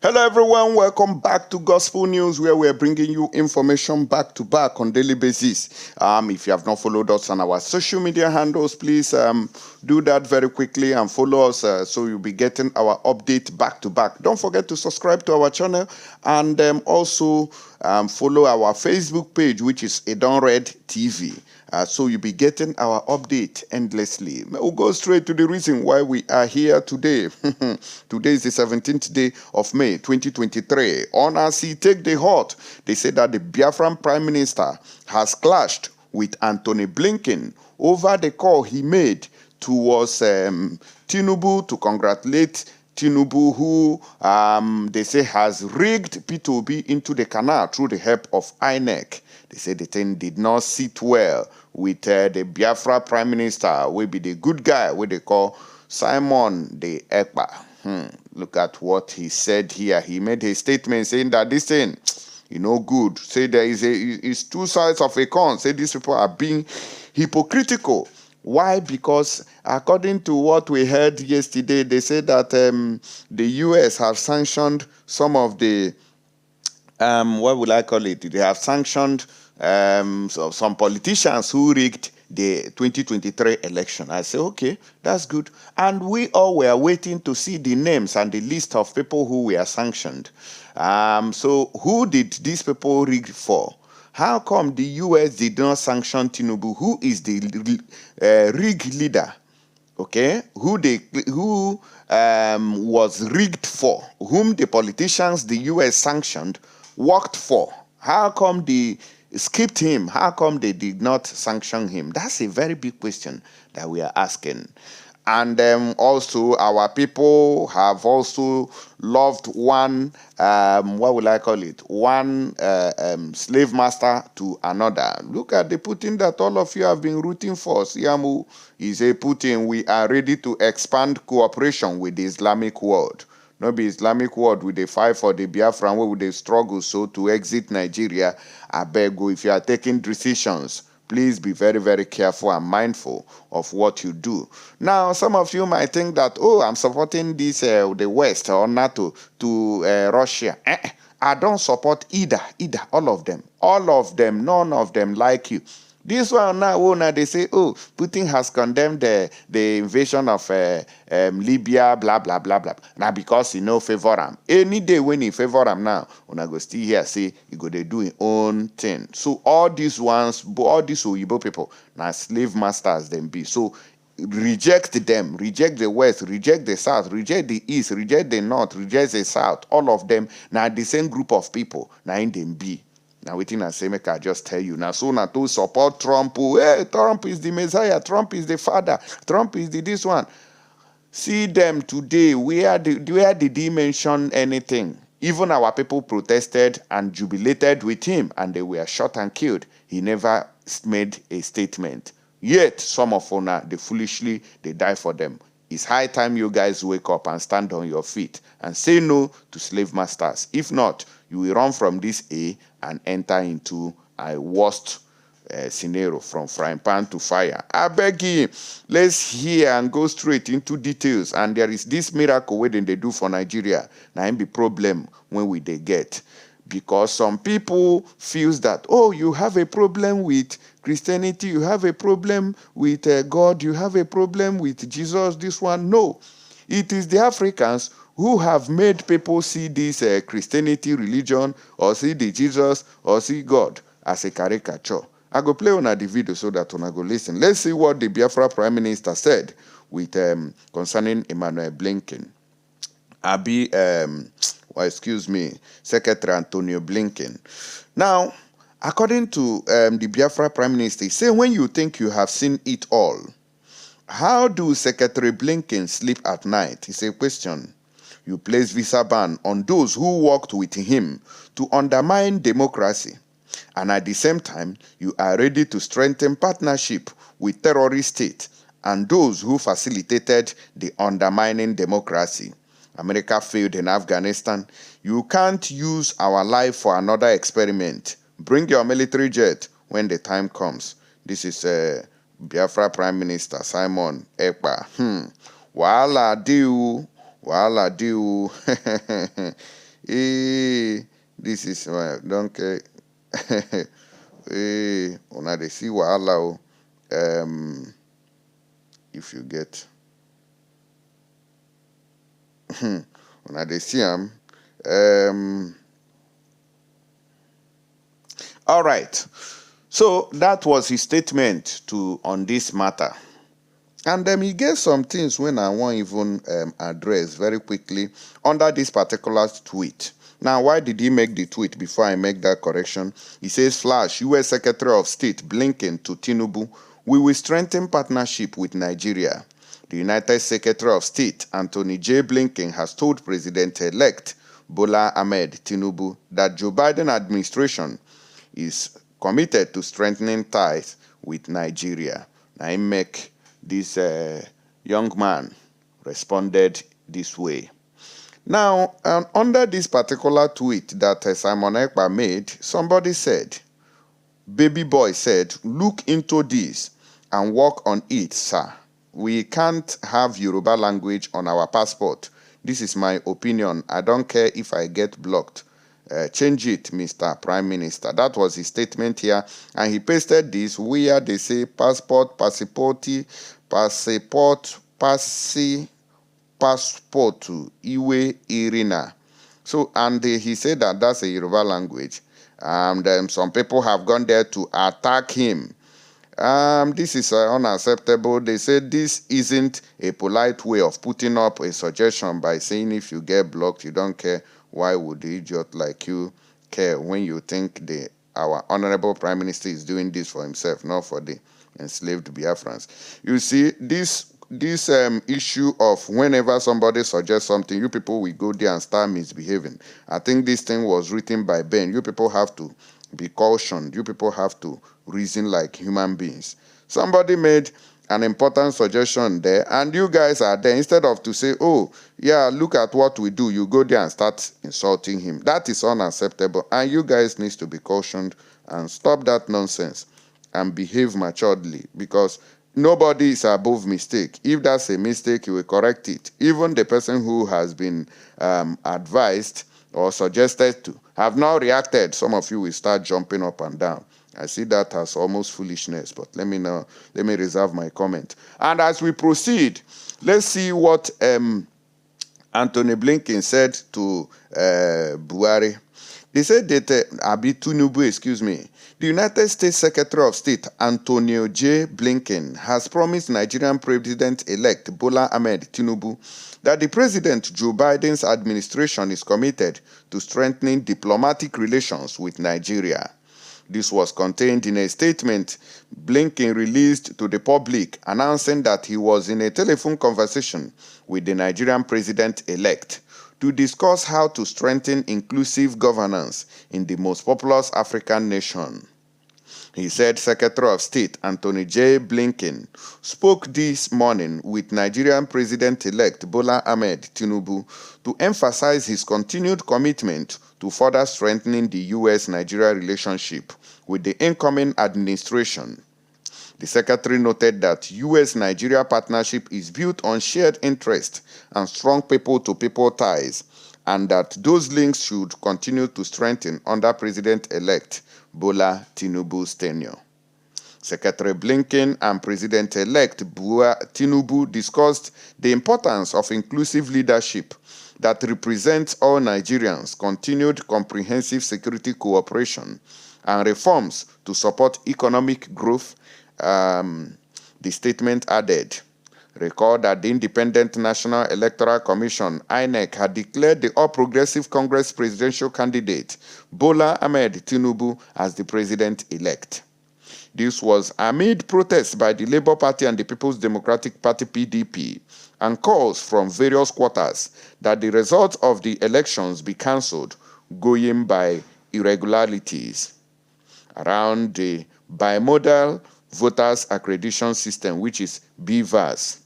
Hello everyone, welcome back to Gospel News, where we're bringing you information back to back on daily basis. If you have not followed us on our social media handles, please do that very quickly and follow us so you'll be getting our update back to back. Don't forget to subscribe to our channel and also follow our Facebook page, which is Edon Red TV. So you'll be getting our update endlessly. We'll go straight to the reason why we are here today. Today is the 17th day of May 2023. On as he take the hot, they say that the Biafran Prime Minister has clashed with Anthony Blinken over the call he made towards Tinubu to congratulate Tinubu, who they say has rigged P2B into the canal through the help of INEC. They say the thing did not sit well with the Biafra Prime Minister, will be the good guy, what they call Simon the Ekpa. Look at what he said here. He made a statement saying that this thing, good. Say there is two sides of a coin. Say these people are being hypocritical. Why? Because according to what we heard yesterday, they said that the U.S. have sanctioned some of the, what would I call it? They have sanctioned some politicians who rigged the 2023 election. I say, okay, that's good. And we all were waiting to see the names and the list of people who were sanctioned. So who did these people rig for? How come the U.S. did not sanction Tinubu, who is the rig leader? Okay, who was rigged for, whom the politicians the U.S. sanctioned worked for? How come they skipped him? How come they did not sanction him? That's a very big question that we are asking. And also, our people have also loved one, what will I call it? One slave master to another. Look at the Putin that all of you have been rooting for. Siamu is a Putin. We are ready to expand cooperation with the Islamic world. Not be Islamic world with the fight for the Biafra, where with the struggle so to exit Nigeria. I beg you, if you are taking decisions, please be very, very careful and mindful of what you do. Now, some of you might think that, oh, I'm supporting this, the West or NATO to Russia. I don't support either, all of them. All of them, none of them like you. This one now, they say, oh, Putin has condemned the invasion of Libya, blah, blah, blah, blah. Now, because he no favor him. Any day when he favor him now, when go still here, say, he go, they do his own thing. So all these ones, all these Oyibo people, now slave masters them be. So reject them, reject the West, reject the South, reject the East, reject the North, reject the South. All of them, now the same group of people, now in them be. Now, waiting and say, make I just tell you. Now, so now to support Trump. Hey, Trump is the Messiah. Trump is the father. Trump is the this one. See them today. Where did he mention anything? Even our people protested and jubilated with him, and they were shot and killed. He never made a statement. Yet, some of them, they die for them. It's high time you guys wake up and stand on your feet and say no to slave masters. If not, you will run from this and enter into a worst scenario, from frying pan to fire. I beg you, let's hear and go straight into details. And there is this miracle wedding they do for Nigeria. Now, be problem when they get. Because some people feels that, oh, you have a problem with Christianity, you have a problem with God, you have a problem with Jesus, this one. No, it is the Africans who have made people see this Christianity religion, or see the Jesus, or see God as a caricature. I go play on the video so that I go listen. Let's see what the Biafra Prime Minister said with concerning Emmanuel Blinken. Secretary Antonio Blinken. Now, according to the Biafra Prime Minister, he said, when you think you have seen it all, how do Secretary Blinken sleep at night? It's a question. You place visa ban on those who worked with him to undermine democracy. And at the same time, you are ready to strengthen partnership with terrorist states and those who facilitated the undermining democracy. America failed in Afghanistan. You can't use our life for another experiment. Bring your military jet when the time comes. This is Biafra Prime Minister Simon Ekpa. Wahala deal. This is donc una dey see wahala o. If you get una dey see am. All right. So that was his statement on this matter. And he gave some things when I want even address very quickly under this particular tweet. Now, why did he make the tweet before I make that correction? He says, Flash, U.S. Secretary of State Blinken to Tinubu, we will strengthen partnership with Nigeria. The United Secretary of State, Anthony J. Blinken, has told President-elect Bola Ahmed Tinubu that Joe Biden administration is committed to strengthening ties with Nigeria. Now, he make this young man responded this way. Now, under this particular tweet that Simon Ekpa made, somebody said, baby boy said, look into this and work on it, sir. We can't have Yoruba language on our passport. This is my opinion. I don't care if I get blocked. Change it, Mr. Prime Minister. That was his statement here. And he pasted this where they say passport, iwe, irina. So, and he said that that's a Yoruba language. And some people have gone there to attack him. This is unacceptable. They said this isn't a polite way of putting up a suggestion by saying if you get blocked, you don't care. Why would the idiot like you care when you think our honorable prime minister is doing this for himself, not for the enslaved Biafrans? You see, this issue of whenever somebody suggests something, you people will go there and start misbehaving. I think this thing was written by Ben. You people have to be cautioned. You people have to reason like human beings. Somebody made an important suggestion there, and you guys are there. Instead of to say, oh, yeah, look at what we do, you go there and start insulting him. That is unacceptable, and you guys need to be cautioned and stop that nonsense and behave maturely, because nobody is above mistake. If that's a mistake, you will correct it. Even the person who has been advised or suggested to have not reacted, some of you will start jumping up and down. I see that as almost foolishness, but let me reserve my comment. And as we proceed, let's see what Anthony Blinken said to Buhari. They said that Tinubu, excuse me. The United States Secretary of State Antonio J. Blinken has promised Nigerian President-elect Bola Ahmed Tinubu that the President Joe Biden's administration is committed to strengthening diplomatic relations with Nigeria. This was contained in a statement Blinken released to the public, announcing that he was in a telephone conversation with the Nigerian president-elect to discuss how to strengthen inclusive governance in the most populous African nation. He said Secretary of State Anthony J. Blinken spoke this morning with Nigerian President-elect Bola Ahmed Tinubu to emphasize his continued commitment to further strengthening the U.S.-Nigeria relationship with the incoming administration. The secretary noted that U.S.-Nigeria partnership is built on shared interest and strong people-to-people ties, and that those links should continue to strengthen under President-elect Bola Tinubu's tenure. Secretary Blinken and President-elect Bola Tinubu discussed the importance of inclusive leadership that represents all Nigerians, continued comprehensive security cooperation, and reforms to support economic growth. The statement added, recall that the Independent National Electoral Commission, INEC, had declared the All Progressive Congress presidential candidate, Bola Ahmed Tinubu, as the president-elect. This was amid protests by the Labour Party and the People's Democratic Party, PDP, and calls from various quarters that the results of the elections be cancelled, going by irregularities around the bimodal voters accreditation system, which is BVAS.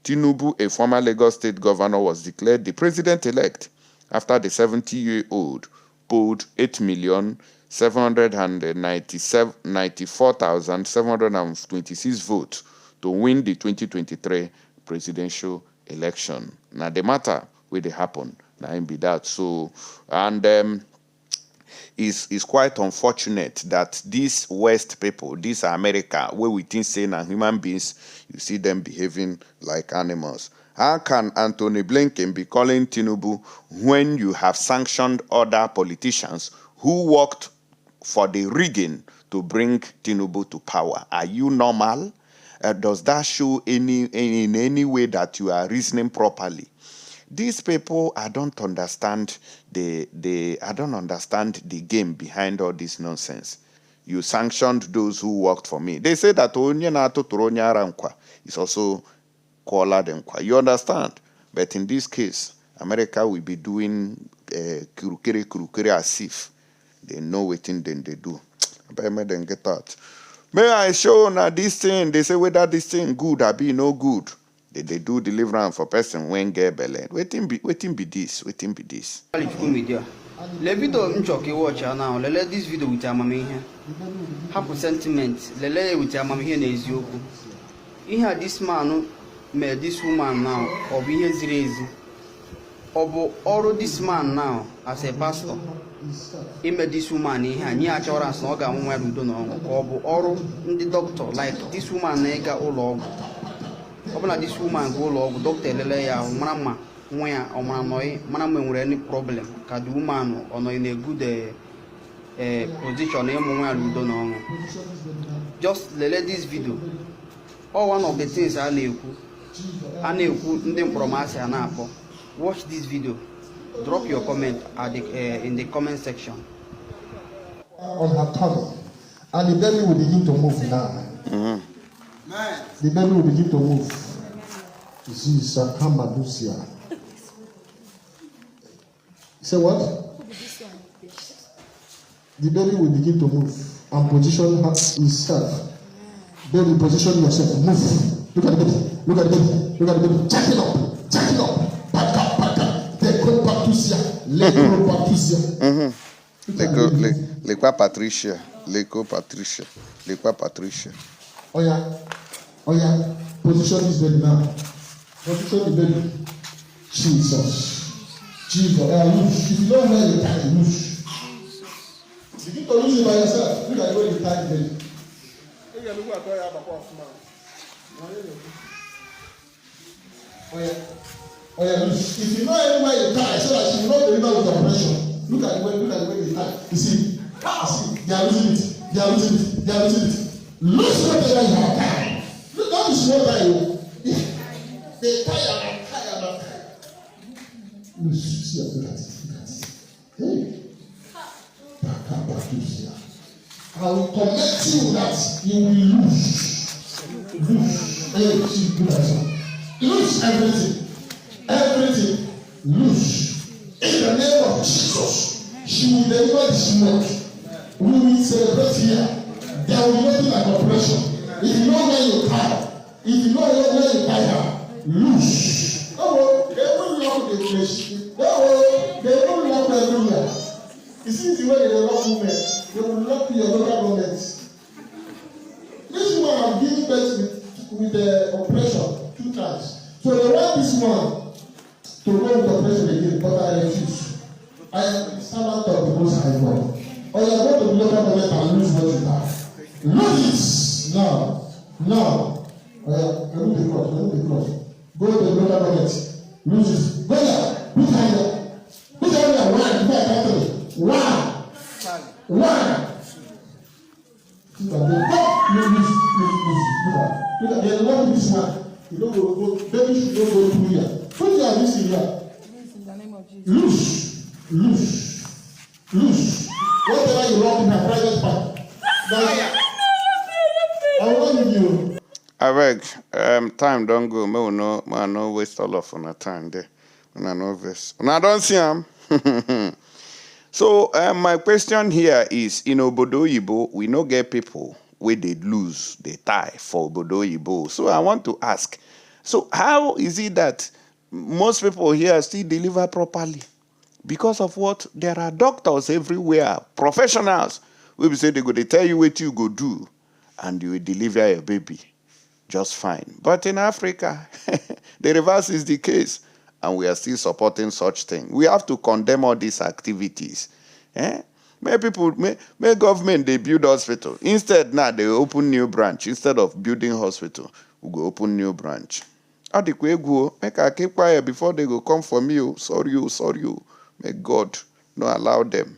Tinubu, a former Lagos state governor, was declared the president-elect after the 70-year-old polled 8,794,726 votes to win the 2023 presidential election. Now, the matter will happen Now be that. So, and it's quite unfortunate that these West people, this America, where we think saying are human beings, you see them behaving like animals. How can Anthony Blinken be calling Tinubu when you have sanctioned other politicians who worked for the rigging to bring Tinubu to power? Are you normal? Does that show in any way that you are reasoning properly? These people, I don't understand I don't understand the game behind all this nonsense. You sanctioned those who worked for me. They say that onye na atụtụrụ onye ara nkwa is also called nkwa. You understand? But in this case, America will be doing kurukere as if they know what thing then they do. I may then get out. May I show now this thing? They say whether this thing good or be no good. They do deliverance for person when get belly. Waiting be this. Waiting be this. Le video nchoke watch now. Lele this video with amamihe. Happy sentiment. Lele with amamihe na eziokwu. Ihe this man made this woman now of ihe ziri ezi. Obo ọrụ this man now as a pastor. He made this woman ihe nye assurance na ọ ga nwa rudo na ọnwụ. Obo ọrụ ndị doctor like this woman na ịga ụlọ ọgwụ. Obana this woman go log doctor lele ya mama nwa ya o mara noy mana nwere any problem ka the woman on in a good position e mo nwa ludo no ọnwụ. Just lele this video all one of the things a na-ekwu ndị mkpọrọmasị a na-akpọ. Watch this video, drop your comment at in the comment section on her tummy and the belly will begin to move now. The belly will begin to move. You see, Sakamadousia. Say what? The belly will begin to move and position itself. Belly, position yourself. Move. Look at the belly. Look at the belly. Look at the belly. Check it up. Check it up. Back up. Back up. They go back to Sia. Let go back to Sia. Lekwa Patricia. Lekwa Patricia. Lekwa Patricia. Oh yeah, position this belly now. Position the belly. Jesus. Loose. If you don't wear the tie, loose. Begin to lose it by yourself. Look at the way you tie the belly. Oh yeah, loose. If you know anywhere you tie, so that you will not deliver with oppression. Look at the way you tie. You see, they are losing it. They are losing it. Lose whatever you have time. Look, that is what I will. They tie. Lose. See, look at it. Hey. I will commit you that you will lose. Hey, see, good answer. Lose everything. Lose. In the name of Jesus, she will deliver this word. We will celebrate here. There will be nothing like oppression. If you know where you tie, if you know where you tie her, loose. Oh, they will lock the place. Oh, they will lock everywhere. You see the way they lock women, they will lock your local governments. This one have given birth with the oppression 2 times. So they want this one to go with oppression again, but I refuse. I am the servant of the Most High God. Or you are going to the local government and lose what you have. Lose now. Remove the cross. Go to the local government. Lose it. Go there. Look at there. Look at there. One. Look at that. One. Look at the love this one. You don't go. Baby should not go through here. Put your this in here. In the name of Jesus. Loose. Whatever you want in a private part. I want you. I beg, time don't go. Me no waste all of our time there. I no waste. I don't see him. So my question here is, in Obodo Oyibo, we no get people where they lose the tie for Obodo Oyibo. So I want to ask, so how is it that most people here still deliver properly? Because of what? There are doctors everywhere, professionals. We will say they tell you what you go do, and you will deliver a baby just fine. But in Africa, the reverse is the case. and we are still supporting such thing. We have to condemn all these activities. May government, they build hospital. Instead, now they open new branch. Instead of building hospital, we go open new branch. Make I keep quiet before they go come for me. Sorry you. May God not allow them.